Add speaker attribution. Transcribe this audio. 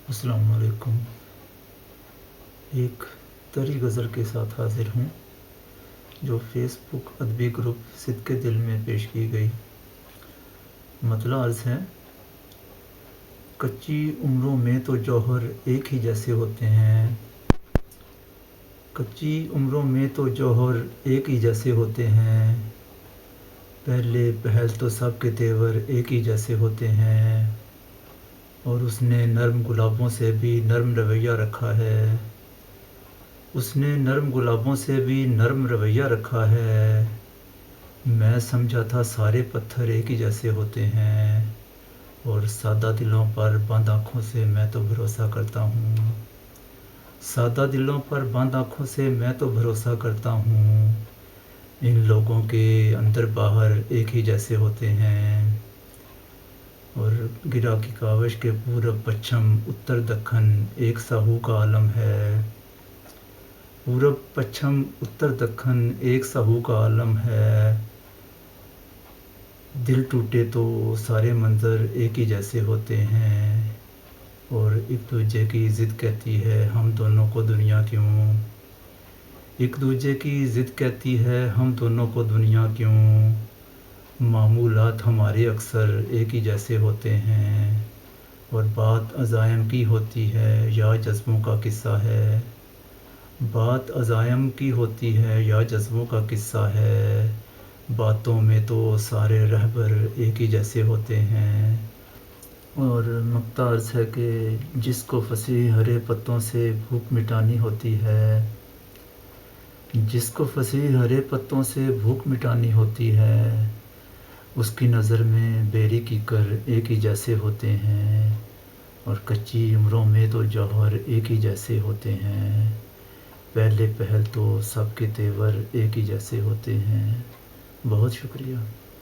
Speaker 1: السلام علیکم۔ ایک طری غزل کے ساتھ حاضر ہوں جو فیس بک ادبی گروپ صدقے دل میں پیش کی گئی۔ مطلع عرض ہے: کچی عمروں میں تو جوہر ایک ہی جیسے ہوتے ہیں، کچی عمروں میں تو جوہر ایک ہی جیسے ہوتے ہیں، پہلے پہل تو سب کے تیور ایک ہی جیسے ہوتے ہیں، اور اس نے نرم گلابوں سے بھی نرم رویہ رکھا ہے، اس نے نرم گلابوں سے بھی نرم رویہ رکھا ہے، میں سمجھا تھا سارے پتھر ایک ہی جیسے ہوتے ہیں، اور سادہ دلوں پر بند آنکھوں سے میں تو بھروسہ کرتا ہوں، سادہ دلوں پر بند آنکھوں سے میں تو بھروسہ کرتا ہوں، ان لوگوں کے اندر باہر ایک ہی جیسے ہوتے ہیں، اور گرا کی کاوش کے پورب پچھم اتر دکن ایک سا ہو کا عالم ہے، پورب پچھم اتر دکن ایک سا ہو کا عالم ہے، دل ٹوٹے تو سارے منظر ایک ہی جیسے ہوتے ہیں، اور ایک دوجے کی ضد کہتی ہے ہم دونوں کو دنیا کیوں، ایک دوجے کی ضد کہتی ہے ہم دونوں کو دنیا کیوں، معمولات ہمارے اکثر ایک ہی جیسے ہوتے ہیں، اور بات عزائم کی ہوتی ہے یا جذبوں کا قصہ ہے، بات عزائم کی ہوتی ہے یا جذبوں کا قصہ ہے، باتوں میں تو سارے رہبر ایک ہی جیسے ہوتے ہیں۔ اور مقطع عرض ہے کہ جس کو فصیح ہرے پتوں سے بھوک مٹانی ہوتی ہے، جس کو فصیح ہرے پتوں سے بھوک مٹانی ہوتی ہے، اس کی نظر میں بیری کیکر ایک ہی جیسے ہوتے ہیں، اور کچی عمروں میں تو جوہر ایک ہی جیسے ہوتے ہیں، پہلے پہل تو سب کے تیور ایک ہی جیسے ہوتے ہیں۔ بہت شکریہ۔